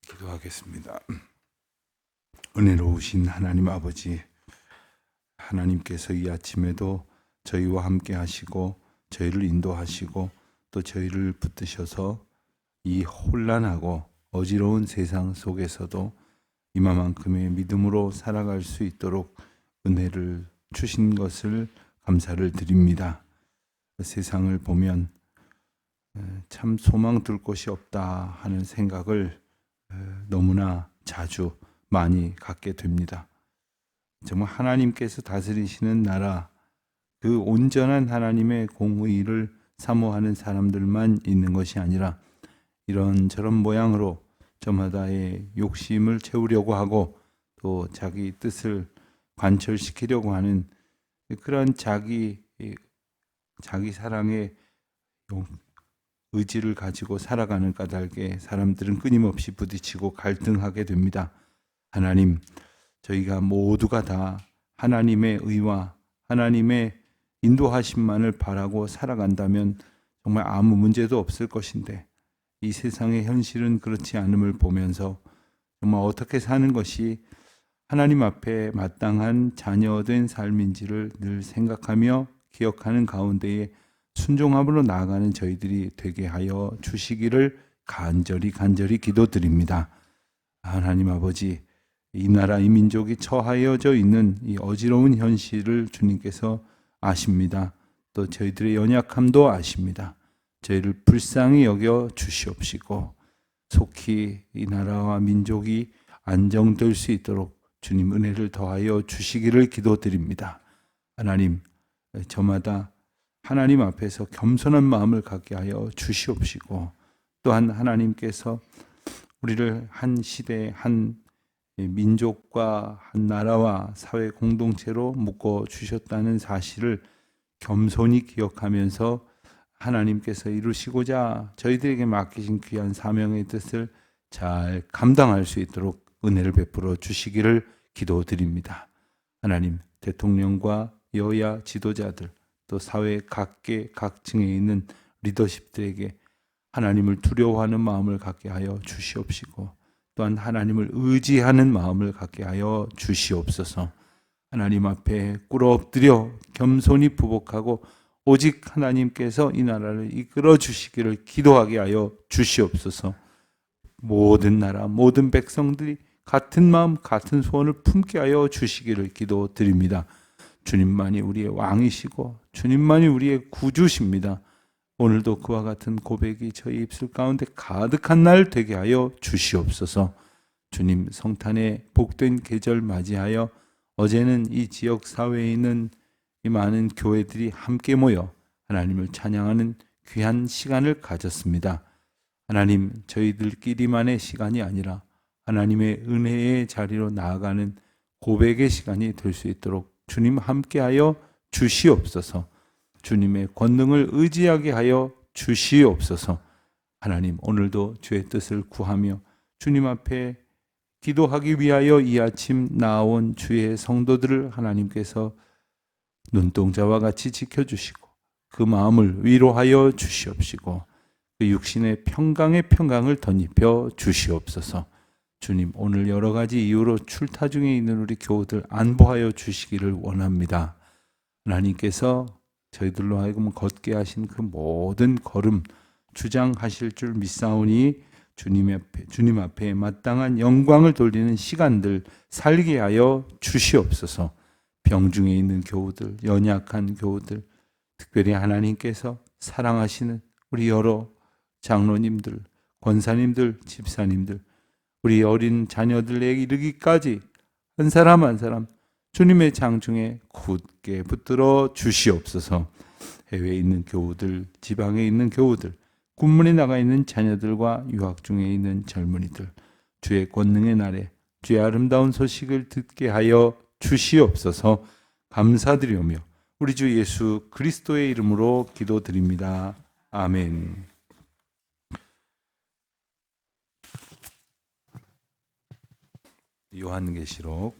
기도하겠습니다. 은혜로우신 하나님 아버지, 하나님께서 이 아침에도 저희와 함께 하시고 저희를 인도하시고 또 저희를 붙드셔서 이 혼란하고 어지러운 세상 속에서도 이만큼의 믿음으로 살아갈 수 있도록 은혜를 주신 것을 감사를 드립니다. 세상을 보면 참 소망 둘 곳이 없다 하는 생각을 너무나 자주 많이 갖게 됩니다. 정말 하나님께서 다스리시는 나라, 그 온전한 하나님의 공의를 사모하는 사람들만 있는 것이 아니라 이런저런 모양으로 저마다의 욕심을 채우려고 하고 또 자기 뜻을 관철시키려고 하는 그런 자기 사랑의 의지를 가지고 살아가는 까닭에 사람들은 끊임없이 부딪히고 갈등하게 됩니다. 하나님, 저희가 모두가 다 하나님의 의와 하나님의 인도하심만을 바라고 살아간다면 정말 아무 문제도 없을 것인데 이 세상의 현실은 그렇지 않음을 보면서 정말 어떻게 사는 것이 하나님 앞에 마땅한 자녀된 삶인지를 늘 생각하며 기억하는 가운데에 순종함으로 나아가는 저희들이 되게 하여 주시기를 간절히 기도드립니다. 하나님 아버지, 이 나라 이 민족이 처하여져 있는 이 어지러운 현실을 주님께서 아십니다. 또 저희들의 연약함도 아십니다. 저희를 불쌍히 여겨 주시옵시고 속히 이 나라와 민족이 안정될 수 있도록 주님 은혜를 더하여 주시기를 기도드립니다. 하나님, 저마다 하나님 앞에서 겸손한 마음을 갖게 하여 주시옵시고 또한 하나님께서 우리를 한 시대, 한 민족과 한 나라와 사회 공동체로 묶어 주셨다는 사실을 겸손히 기억하면서 하나님께서 이루시고자 저희들에게 맡기신 귀한 사명의 뜻을 잘 감당할 수 있도록 은혜를 베풀어 주시기를 기도드립니다. 하나님, 대통령과 여야 지도자들 또 사회 각계 각층에 있는 리더십들에게 하나님을 두려워하는 마음을 갖게 하여 주시옵시고 또한 하나님을 의지하는 마음을 갖게 하여 주시옵소서. 하나님 앞에 꿇어 엎드려 겸손히 부복하고 오직 하나님께서 이 나라를 이끌어 주시기를 기도하게 하여 주시옵소서. 모든 나라 모든 백성들이 같은 마음 같은 소원을 품게 하여 주시기를 기도드립니다. 주님만이 우리의 왕이시고 주님만이 우리의 구주십니다. 오늘도 그와 같은 고백이 저희 입술 가운데 가득한 날 되게 하여 주시옵소서. 주님, 성탄의 복된 계절 맞이하여 어제는 이 지역 사회에 있는 이 많은 교회들이 함께 모여 하나님을 찬양하는 귀한 시간을 가졌습니다. 하나님, 저희들끼리만의 시간이 아니라 하나님의 은혜의 자리로 나아가는 고백의 시간이 될 수 있도록 주님 함께하여 주시옵소서. 주님의 권능을 의지하게 하여 주시옵소서. 하나님, 오늘도 주의 뜻을 구하며 주님 앞에 기도하기 위하여 이 아침 나온 주의 성도들을 하나님께서 눈동자와 같이 지켜주시고 그 마음을 위로하여 주시옵시고 그 육신의 평강을 덧입혀 주시옵소서. 주님, 오늘 여러 가지 이유로 출타 중에 있는 우리 교우들 안보하여 주시기를 원합니다. 하나님께서 저희들로 하여금 걷게 하신 그 모든 걸음 주장하실 줄 믿사오니 주님 앞에 마땅한 영광을 돌리는 시간들 살게 하여 주시옵소서. 병중에 있는 교우들, 연약한 교우들, 특별히 하나님께서 사랑하시는 우리 여러 장로님들, 권사님들, 집사님들, 우리 어린 자녀들에게 이르기까지 한 사람 한 사람 주님의 장중에 굳게 붙들어 주시옵소서. 해외에 있는 교우들, 지방에 있는 교우들, 군문에 나가 있는 자녀들과 유학 중에 있는 젊은이들, 주의 권능의 날에 주의 아름다운 소식을 듣게 하여 주시옵소서. 감사드리오며 우리 주 예수 그리스도의 이름으로 기도드립니다. 아멘. 요한계시록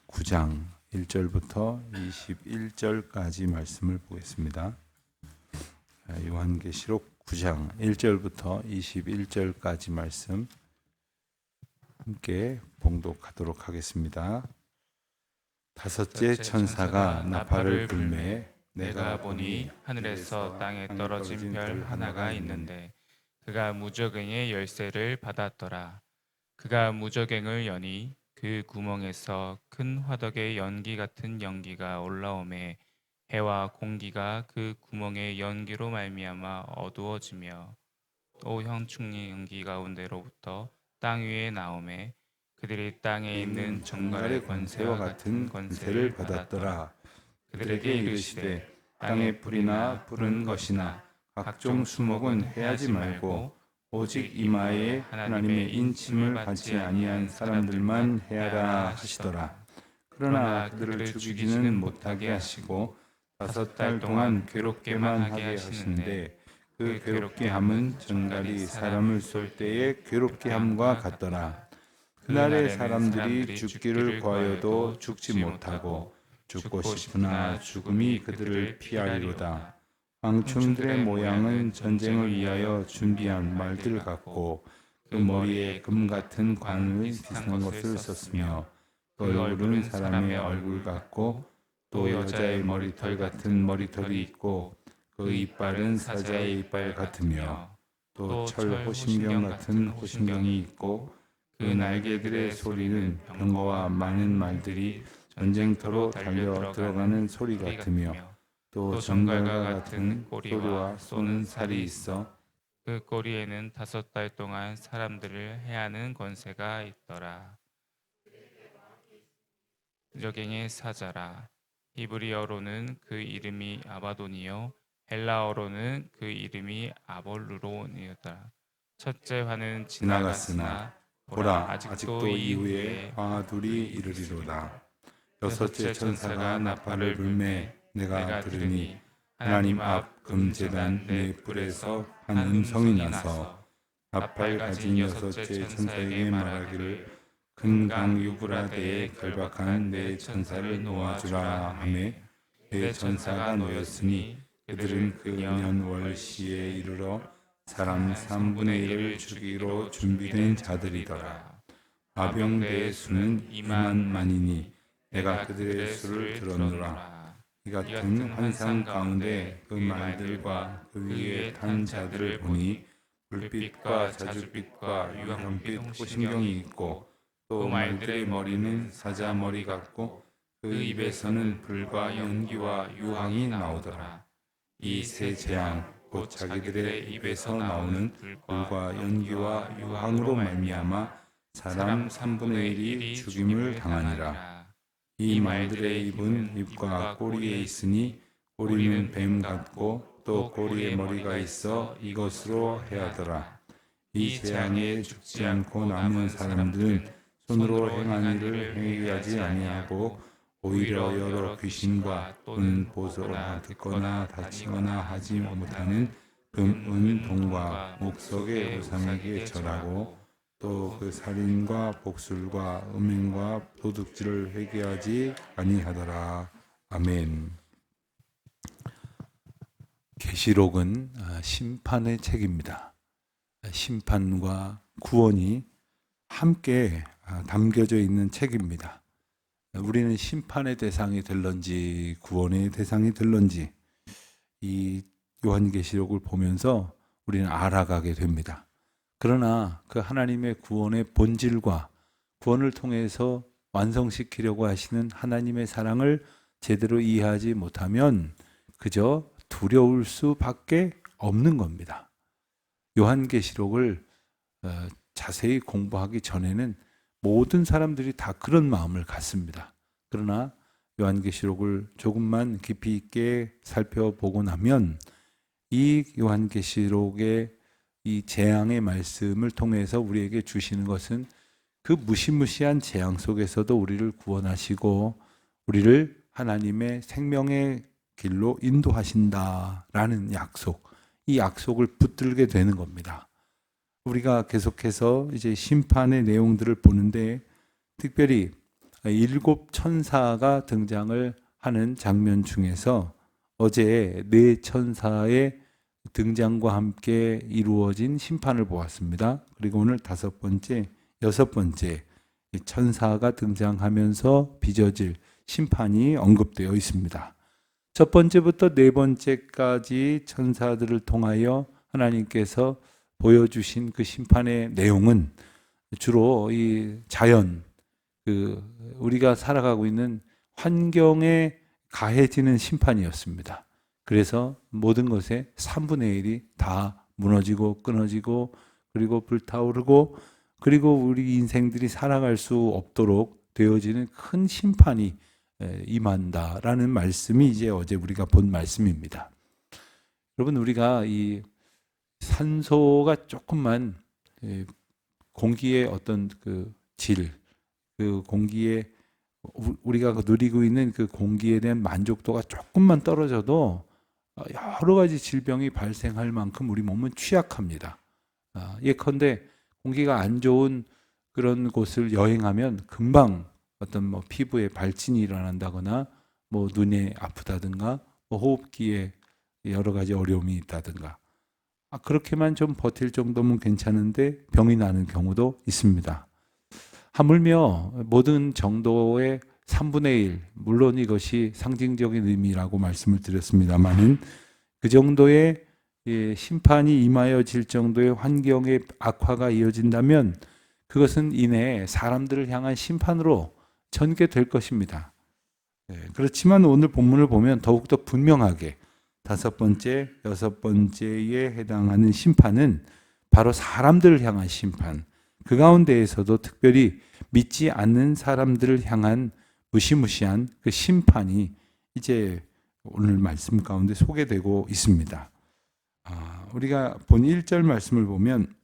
9장 1절부터 21절까지 말씀을 보겠습니다. 요한계시록 9장 1절부터 21절까지 말씀. 함께 봉독하도록 하겠습니다. 다섯째 천사가 나팔을 불매 내가 보니 하늘에서 땅에 떨어진 별 하나가 있는데 그가 무저갱의 열쇠를 받았더라. 그가 무저갱을 여니 그 구멍에서 큰 화덕의 연기 같은 연기가 올라오매 해와 공기가 그 구멍의 연기로 말미암아 어두워지며 또 형충의 연기 가운데로부터 땅 위에 나오매 그들이 땅에 있는 정갈의 권세와 같은 권세를 받았더라. 그들에게 이르시되 땅의 풀이나 푸른 것이나 각종 수목은 해하지 말고 오직 이마에 하나님의 인침을 받지 아니한 사람들만 해하라 하시더라. 그러나 그들을 죽이지는 못하게 하시고 5달 동안 괴롭게만 하게 하시는데 그 괴롭게 함은 전갈이 사람을 쏠 때의 괴롭게 함과 같더라. 그날에 사람들이 죽기를 구하여도 죽지 못하고 죽고 싶으나 죽음이 그들을 피하리로다. 황충들의 모양은 전쟁을 위하여 준비한 말들 같고 그 머리에 금 같은 관을 비슷한 것을 썼으며 그 얼굴은 사람의 얼굴 같고 또 여자의 머리털 같은 머리털이 있고 그 이빨은 사자의 이빨 같으며 또 철 호심경 같은 호심경이 있고 그 날개들의 소리는 병거와 많은 말들이 전쟁터로 달려 들어가는 소리 같으며 또 정갈과 같은 꼬리와 쏘는 살이 있어 그 꼬리에는 5달 동안 사람들을 해하는 권세가 있더라. 무저갱의 사자라. 히브리어로는 그 이름이 아바돈이요 헬라어로는 그 이름이 아볼루론이었다. 첫째 화는 지나갔으나 보라 아직도 이후에 화 둘이 이르리로다. 여섯째 천사가 나팔을 불매 내가 들으니 하나님 앞 금제단 네 뿔에서 한 음성이 나서 나팔 가진 여섯째 천사에게 말하기를 큰 강 유브라데에 결박한 네 천사를 놓아주라 하매 네 천사가 놓였으니 그들은 그 년월시에 이르러 사람 3분의 1을 죽이기로 준비된 자들이더라. 마병대의 수는 2만만이니 내가 그들의 수를 들었노라. 이 같은 환상 가운데 그 말들과 그 위에 탄 자들을 보니 불빛과 자줏빛과 유황빛 호심경이 있고 또 말들의 머리는 사자 머리 같고 그 입에서는 불과 연기와 유황이 나오더라. 이 세 재앙 곧 자기들의 입에서 나오는 불과 연기와 유황으로 말미암아 사람 3분의 1이 죽임을 당하니라. 이 말들의 입은 입과 꼬리에 있으니 꼬리는 뱀 같고 또 꼬리에 머리가 있어 이것으로 해하더라. 이 재앙에 죽지 않고 남은 사람들은 손으로 행한 일을 행하지 아니하고 오히려 여러 귀신과 또는 보소나 듣거나 다치거나 하지 못하는 금, 은, 동과 목석의 우상에게 절하고 또 그 살인과 복술과 음행과 도둑질을 회개하지 아니하더라. 아멘. 계시록은 심판의 책입니다. 심판과 구원이 함께 담겨져 있는 책입니다. 우리는 심판의 대상이 될런지 구원의 대상이 될런지 이 요한계시록을 보면서 우리는 알아가게 됩니다. 그러나 그 하나님의 구원의 본질과 구원을 통해서 완성시키려고 하시는 하나님의 사랑을 제대로 이해하지 못하면 그저 두려울 수밖에 없는 겁니다. 요한계시록을 자세히 공부하기 전에는 모든 사람들이 다 그런 마음을 갖습니다. 그러나 요한계시록을 조금만 깊이 있게 살펴보고 나면 이 요한계시록의 이 재앙의 말씀을 통해서 우리에게 주시는 것은 그 무시무시한 재앙 속에서도 우리를 구원하시고 우리를 하나님의 생명의 길로 인도하신다라는 약속, 이 약속을 붙들게 되는 겁니다. 우리가 계속해서 이제 심판의 내용들을 보는데 특별히 7 천사가 등장을 하는 장면 중에서 어제 4 천사의 등장과 함께 이루어진 심판을 보았습니다. 그리고 오늘 5번째 여섯 번째 이 천사가 등장하면서 빚어질 심판이 언급되어 있습니다. 첫 번째부터 네 번째까지 천사들을 통하여 하나님께서 보여주신 그 심판의 내용은 주로 이 자연, 우리가 살아가고 있는 환경에 가해지는 심판이었습니다. 그래서 모든 것의 3분의 1이 다 무너지고 끊어지고 그리고 불타오르고 그리고 우리 인생들이 살아갈 수 없도록 되어지는 큰 심판이 임한다라는 말씀이 이제 어제 우리가 본 말씀입니다. 여러분, 우리가 이 산소가 조금만 공기의 어떤 그 질, 그 공기에 우리가 누리고 있는 그 공기에 대한 만족도가 조금만 떨어져도 여러 가지 질병이 발생할 만큼 우리 몸은 취약합니다. 예컨대 공기가 안 좋은 그런 곳을 여행하면 금방 어떤 뭐 피부에 발진이 일어난다거나 뭐 눈이 아프다든가 뭐 호흡기에 여러 가지 어려움이 있다든가 그렇게만 좀 버틸 정도면 괜찮은데 병이 나는 경우도 있습니다. 하물며 모든 정도의 3분의 1, 물론 이것이 상징적인 의미라고 말씀을 드렸습니다만은 그 정도의 심판이 임하여질 정도의 환경의 악화가 이어진다면 그것은 이내 사람들을 향한 심판으로 전개될 것입니다. 그렇지만 오늘 본문을 보면 더욱더 분명하게 다섯 번째, 여섯 번째에 해당하는 심판은 바로 사람들을 향한 심판, 그 가운데에서도 특별히 믿지 않는 사람들을 향한 무시무시한 그 심판이 이제 오늘 말씀 가운데 소개되고 있습니다. 우리가 본 1절 말씀을 보면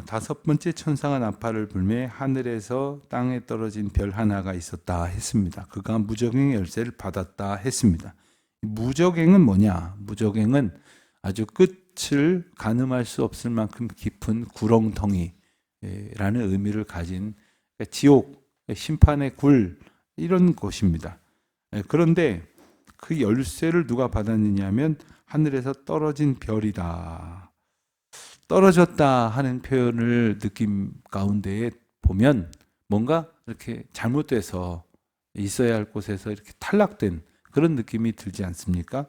다섯 번째 천사가 나팔을 불매 하늘에서 땅에 떨어진 별 하나가 있었다 했습니다. 그가 무적행의 열쇠를 받았다 했습니다. 무적행은 뭐냐? 무적행은 아주 끝을 가늠할 수 없을 만큼 깊은 구렁텅이라는 의미를 가진 지옥, 심판의 굴 이런 곳입니다. 그런데 그 열쇠를 누가 받았느냐 하면 하늘에서 떨어진 별이다. 떨어졌다 하는 표현을 느낌 가운데에 보면 뭔가 이렇게 잘못돼서 있어야 할 곳에서 이렇게 탈락된 그런 느낌이 들지 않습니까?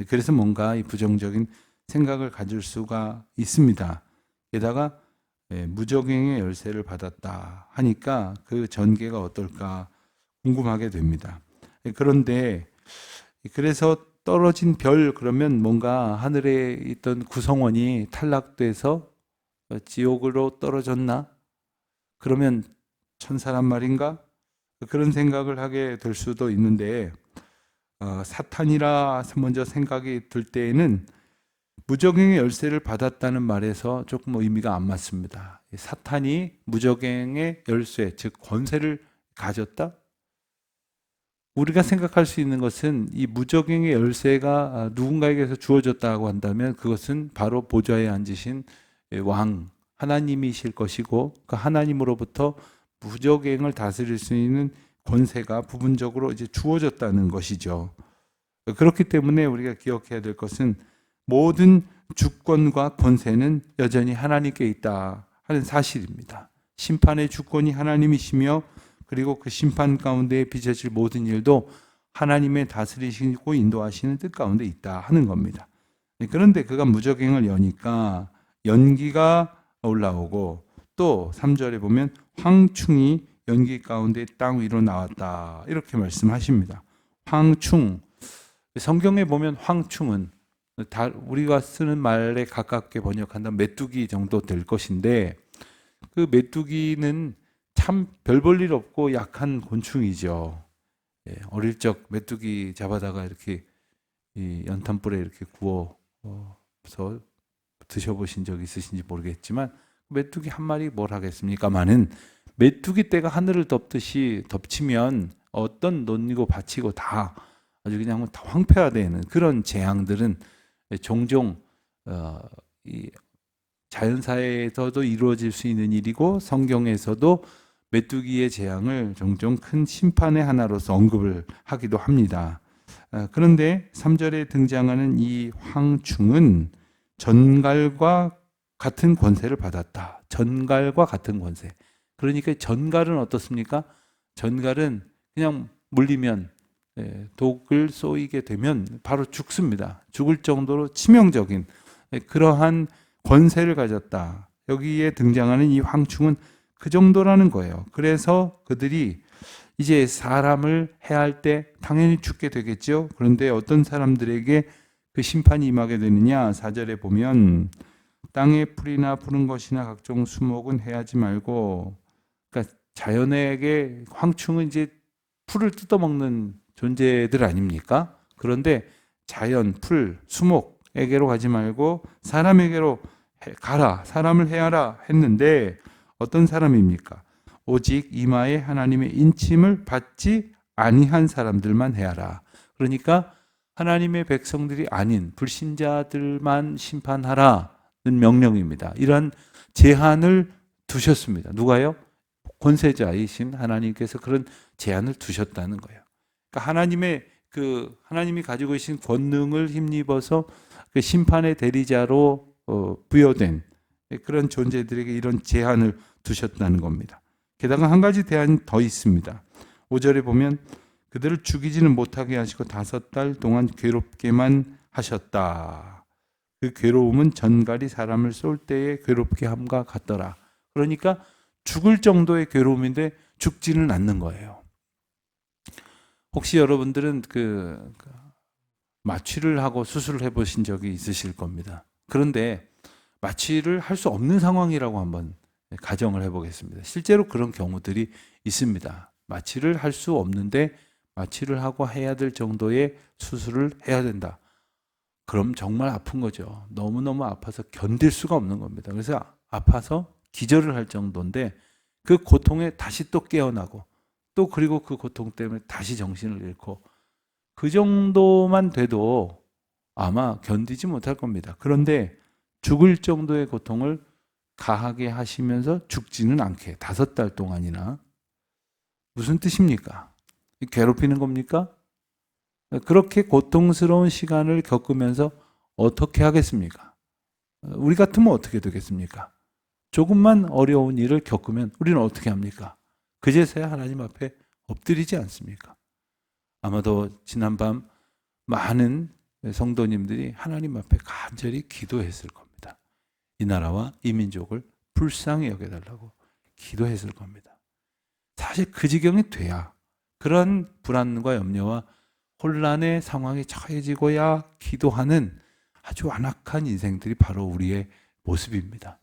그래서 뭔가 이 부정적인 생각을 가질 수가 있습니다. 게다가 무적행의 열쇠를 받았다 하니까 그 전개가 어떨까 궁금하게 됩니다. 그런데 그래서 떨어진 별 그러면 뭔가 하늘에 있던 구성원이 탈락돼서 지옥으로 떨어졌나? 그러면 천사란 말인가? 그런 생각을 하게 될 수도 있는데 사탄이라 먼저 생각이 들 때에는 무적행의 열쇠를 받았다는 말에서 조금 의미가 안 맞습니다. 사탄이 무적행의 열쇠, 즉 권세를 가졌다? 우리가 생각할 수 있는 것은 이 무적행의 열쇠가 누군가에게서 주어졌다고 한다면 그것은 바로 보좌에 앉으신 왕, 하나님이실 것이고 그 하나님으로부터 무적행을 다스릴 수 있는 권세가 부분적으로 이제 주어졌다는 것이죠. 그렇기 때문에 우리가 기억해야 될 것은 모든 주권과 권세는 여전히 하나님께 있다 하는 사실입니다. 심판의 주권이 하나님이시며 그리고 그 심판 가운데 빚어질 모든 일도 하나님의 다스리시고 인도하시는 뜻 가운데 있다 하는 겁니다. 그런데 그가 무적행을 여니까 연기가 올라오고 또 3절에 보면 황충이 연기 가운데 땅 위로 나왔다 이렇게 말씀하십니다. 황충, 성경에 보면 황충은 우리가 쓰는 말에 가깝게 번역한다면 메뚜기 정도 될 것인데 그 메뚜기는 참 별 볼 일 없고 약한 곤충이죠. 어릴 적 메뚜기 잡아다가 이렇게 이 연탄불에 이렇게 구워서 드셔보신 적 있으신지 모르겠지만 메뚜기 한 마리 뭘 하겠습니까마는 메뚜기 떼가 하늘을 덮듯이 덮치면 어떤 논이고 밭이고 다 아주 그냥 다 황폐화되는 그런 재앙들은 종종 이 자연사에서도 이루어질 수 있는 일이고 성경에서도 메뚜기의 재앙을 종종 큰 심판의 하나로서 언급을 하기도 합니다. 그런데 3절에 등장하는 이 황충은 전갈과 같은 권세를 받았다. 전갈과 같은 권세. 그러니까 전갈은 어떻습니까? 전갈은 그냥 물리면 독을 쏘이게 되면 바로 죽습니다. 죽을 정도로 치명적인 그러한 권세를 가졌다. 여기에 등장하는 이 황충은 그 정도라는 거예요. 그래서 그들이 이제 사람을 해할 때 당연히 죽게 되겠죠. 그런데 어떤 사람들에게 그 심판이 임하게 되느냐? 4절에 보면 땅의 풀이나 푸른 것이나 각종 수목은 해하지 말고, 그러니까 자연에게 황충은 이제 풀을 뜯어먹는 존재들 아닙니까? 그런데 자연, 풀, 수목에게로 가지 말고 사람에게로 가라, 사람을 해하라 했는데 어떤 사람입니까? 오직 이마에 하나님의 인침을 받지 아니한 사람들만 해하라. 그러니까 하나님의 백성들이 아닌 불신자들만 심판하라는 명령입니다. 이러한 제한을 두셨습니다. 누가요? 권세자이신 하나님께서 그런 제한을 두셨다는 거예요. 그러니까 하나님이 가지고 계신 권능을 힘입어서 그 심판의 대리자로 부여된 그런 존재들에게 이런 제한을 두셨다는 겁니다. 게다가 한 가지 대안이 더 있습니다. 5절에 보면 그들을 죽이지는 못하게 하시고 5달 동안 괴롭게만 하셨다. 그 괴로움은 전갈이 사람을 쏠 때에 괴롭게 함과 같더라. 그러니까 죽을 정도의 괴로움인데 죽지는 않는 거예요. 혹시 여러분들은 마취를 하고 수술을 해보신 적이 있으실 겁니다. 그런데 마취를 할 수 없는 상황이라고 한번 가정을 해보겠습니다. 실제로 그런 경우들이 있습니다. 마취를 할 수 없는데 마취를 하고 해야 될 정도의 수술을 해야 된다. 그럼 정말 아픈 거죠. 너무너무 아파서 견딜 수가 없는 겁니다. 그래서 아파서 기절을 할 정도인데 그 고통에 다시 또 깨어나고 또 그리고 그 고통 때문에 다시 정신을 잃고 그 정도만 돼도 아마 견디지 못할 겁니다. 그런데 죽을 정도의 고통을 가하게 하시면서 죽지는 않게 5달 동안이나 무슨 뜻입니까? 괴롭히는 겁니까? 그렇게 고통스러운 시간을 겪으면서 어떻게 하겠습니까? 우리 같으면 어떻게 되겠습니까? 조금만 어려운 일을 겪으면 우리는 어떻게 합니까? 그제서야 하나님 앞에 엎드리지 않습니까? 아마도 지난밤 많은 성도님들이 하나님 앞에 간절히 기도했을 겁니다. 이 나라와 이 민족을 불쌍히 여겨달라고 기도했을 겁니다. 사실 그 지경이 돼야 그런 불안과 염려와 혼란의 상황에 처해지고야 기도하는 아주 완악한 인생들이 바로 우리의 모습입니다.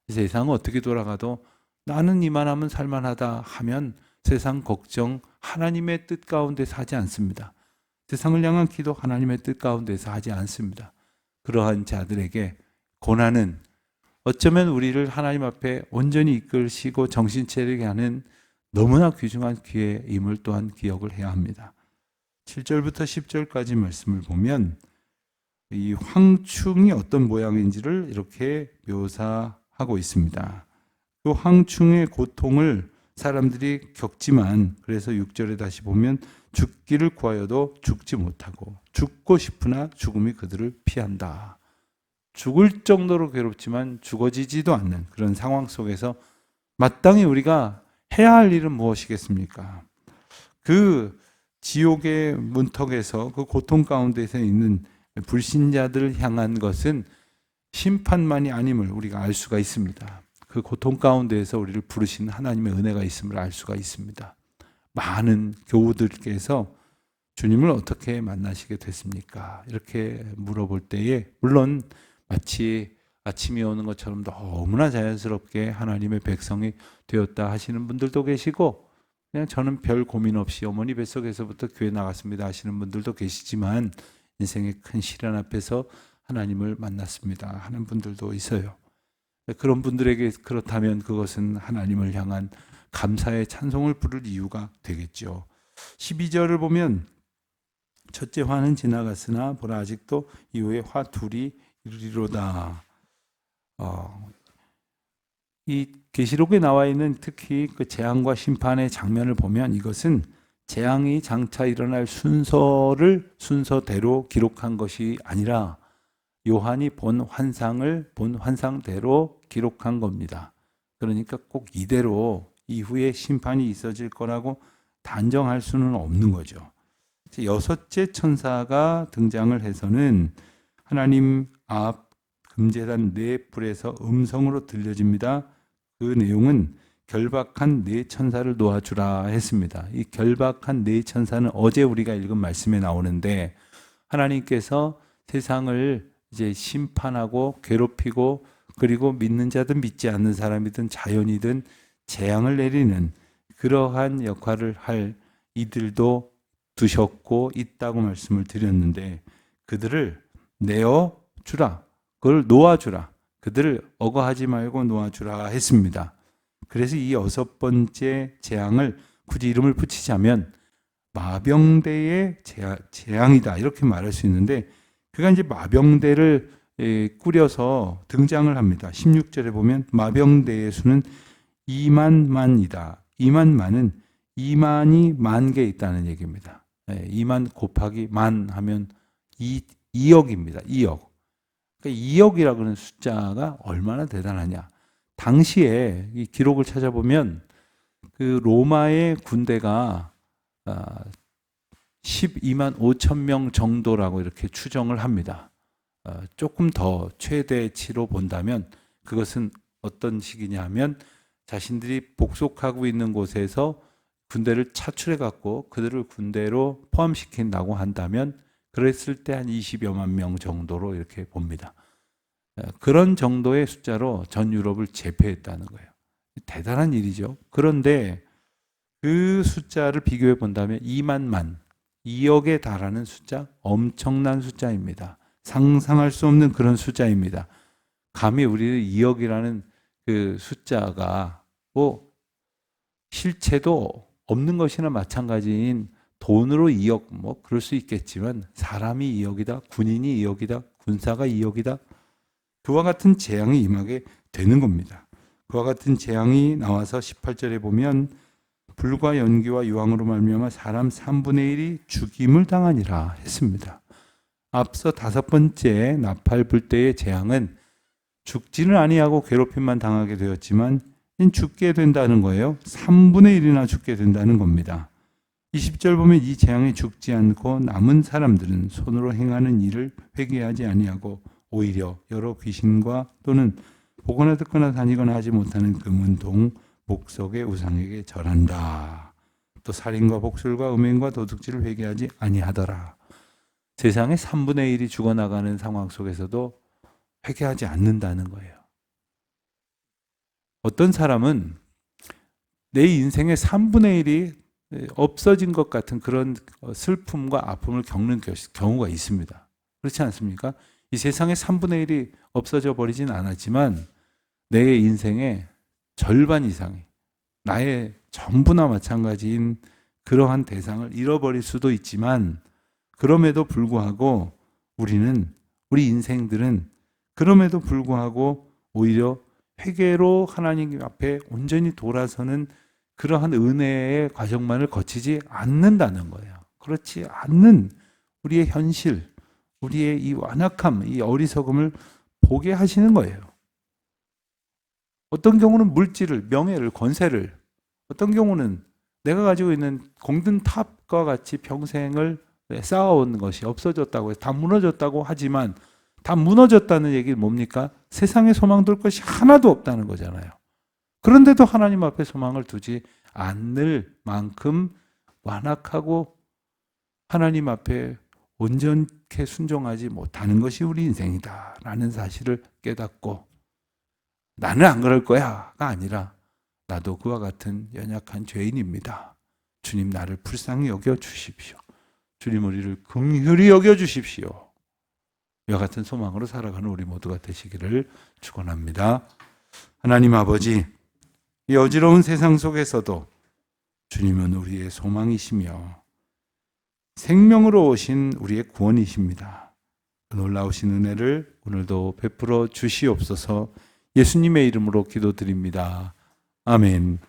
세상은 어떻게 돌아가도 나는 이만하면 살만하다 하면 세상 걱정 하나님의 뜻 가운데서 하지 않습니다. 세상을 향한 기도 하나님의 뜻 가운데서 하지 않습니다. 그러한 자들에게 고난은 어쩌면 우리를 하나님 앞에 온전히 이끌시고 정신 차리게 하는 너무나 귀중한 기회임을 또한 기억을 해야 합니다. 7절부터 10절까지 말씀을 보면 이 황충이 어떤 모양인지를 이렇게 묘사하고 있습니다. 그 황충의 고통을 사람들이 겪지만 그래서 6절에 다시 보면 죽기를 구하여도 죽지 못하고 죽고 싶으나 죽음이 그들을 피한다. 죽을 정도로 괴롭지만 죽어지지도 않는 그런 상황 속에서 마땅히 우리가 해야 할 일은 무엇이겠습니까? 그 지옥의 문턱에서 그 고통 가운데서 있는 불신자들을 향한 것은 심판만이 아님을 우리가 알 수가 있습니다. 그 고통 가운데에서 우리를 부르신 하나님의 은혜가 있음을 알 수가 있습니다. 많은 교우들께서 주님을 어떻게 만나시게 됐습니까? 이렇게 물어볼 때에 물론 마치 아침이 오는 것처럼 너무나 자연스럽게 하나님의 백성이 되었다 하시는 분들도 계시고 그냥 저는 별 고민 없이 어머니 뱃속에서부터 교회 나갔습니다 하시는 분들도 계시지만 인생의 큰 시련 앞에서 하나님을 만났습니다 하는 분들도 있어요. 그런 분들에게 그렇다면 그것은 하나님을 향한 감사의 찬송을 부를 이유가 되겠죠. 12절을 보면 첫째 화는 지나갔으나 보라 아직도 이후에 화 둘이 이르리로다. 이 계시록에 나와 있는 특히 그 재앙과 심판의 장면을 보면 이것은 재앙이 장차 일어날 순서대로 기록한 것이 아니라 요한이 본 환상을 본 환상대로 기록한 겁니다. 그러니까 꼭 이대로 이후에 심판이 있어질 거라고 단정할 수는 없는 거죠. 여섯째 천사가 등장을 해서는 하나님 앞 금제단 네 뿔에서 음성으로 들려집니다. 그 내용은 결박한 네 천사를 놓아주라 했습니다. 이 결박한 네 천사는 어제 우리가 읽은 말씀에 나오는데, 하나님께서 세상을 이제 심판하고 괴롭히고, 그리고 믿는 자든 믿지 않는 사람이든 자연이든 재앙을 내리는 그러한 역할을 할 이들도 두셨고 있다고 말씀을 드렸는데, 그들을 내어 주라, 그걸 놓아주라, 그들을 억어하지 말고 놓아주라 했습니다. 그래서 이 여섯 번째 재앙을 굳이 이름을 붙이자면 마병대의 재앙이다, 이렇게 말할 수 있는데, 그가 이제 마병대를 꾸려서 등장을 합니다. 16절에 보면 마병대의 수는 2만만이다. 2만만은 2만이 만 개 있다는 얘기입니다. 2만 곱하기 만 하면 2억입니다. 2억. 그러니까 2억이라고 하는 숫자가 얼마나 대단하냐. 당시에 이 기록을 찾아보면 그 로마의 군대가 12만 5천 명 정도라고 이렇게 추정을 합니다. 조금 더 최대치로 본다면 그것은 어떤 식이냐 하면, 자신들이 복속하고 있는 곳에서 군대를 차출해 갖고 그들을 군대로 포함시킨다고 한다면 그랬을 때 한 20여만 명 정도로 이렇게 봅니다. 그런 정도의 숫자로 전 유럽을 제패했다는 거예요. 대단한 일이죠. 그런데 그 숫자를 비교해 본다면 2만만, 2억에 달하는 숫자, 엄청난 숫자입니다. 상상할 수 없는 그런 숫자입니다. 감히 우리는 2억이라는 그 숫자가 뭐 실체도 없는 것이나 마찬가지인 돈으로 2억, 뭐 그럴 수 있겠지만 사람이 2억이다, 군인이 2억이다, 군사가 2억이다, 그와 같은 재앙이 임하게 되는 겁니다. 그와 같은 재앙이 나와서 18절에 보면 불과 연기와 유황으로 말미암아 사람 3분의 1이 죽임을 당하니라 했습니다. 앞서 5번째 나팔 불 때의 재앙은 죽지는 아니하고 괴롭힘만 당하게 되었지만 죽게 된다는 거예요. 3분의 1이나 죽게 된다는 겁니다. 20절 보면 이 재앙에 죽지 않고 남은 사람들은 손으로 행하는 일을 회개하지 아니하고 오히려 여러 귀신과 또는 보거나 듣거나 다니거나 하지 못하는 금은동 목석의 우상에게 절한다. 또 살인과 복술과 음행과 도둑질을 회개하지 아니하더라. 세상의 3분의 1이 죽어나가는 상황 속에서도 회개하지 않는다는 거예요. 어떤 사람은 내 인생의 3분의 1이 없어진 것 같은 그런 슬픔과 아픔을 겪는 경우가 있습니다. 그렇지 않습니까? 이 세상의 3분의 1이 없어져 버리진 않았지만 내 인생의 절반 이상이 나의 전부나 마찬가지인 그러한 대상을 잃어버릴 수도 있지만, 그럼에도 불구하고 우리 인생들은 그럼에도 불구하고 오히려 회개로 하나님 앞에 온전히 돌아서는 그러한 은혜의 과정만을 거치지 않는다는 거예요. 그렇지 않는 우리의 현실, 우리의 이 완악함, 이 어리석음을 보게 하시는 거예요. 어떤 경우는 물질을, 명예를, 권세를, 어떤 경우는 내가 가지고 있는 공든 탑과 같이 평생을 쌓아온 것이 없어졌다고 해서 다 무너졌다고 하지만, 다 무너졌다는 얘기는 뭡니까? 세상에 소망 둘 것이 하나도 없다는 거잖아요. 그런데도 하나님 앞에 소망을 두지 않을 만큼 완악하고 하나님 앞에 온전케 순종하지 못하는 것이 우리 인생이다라는 사실을 깨닫고, 나는 안 그럴 거야가 아니라 나도 그와 같은 연약한 죄인입니다. 주님 나를 불쌍히 여겨 주십시오. 주님 우리를 긍휼히 여겨 주십시오. 이와 같은 소망으로 살아가는 우리 모두가 되시기를 축원합니다. 하나님 아버지, 이 어지러운 세상 속에서도 주님은 우리의 소망이시며 생명으로 오신 우리의 구원이십니다. 그 놀라우신 은혜를 오늘도 베풀어 주시옵소서. 예수님의 이름으로 기도드립니다. 아멘.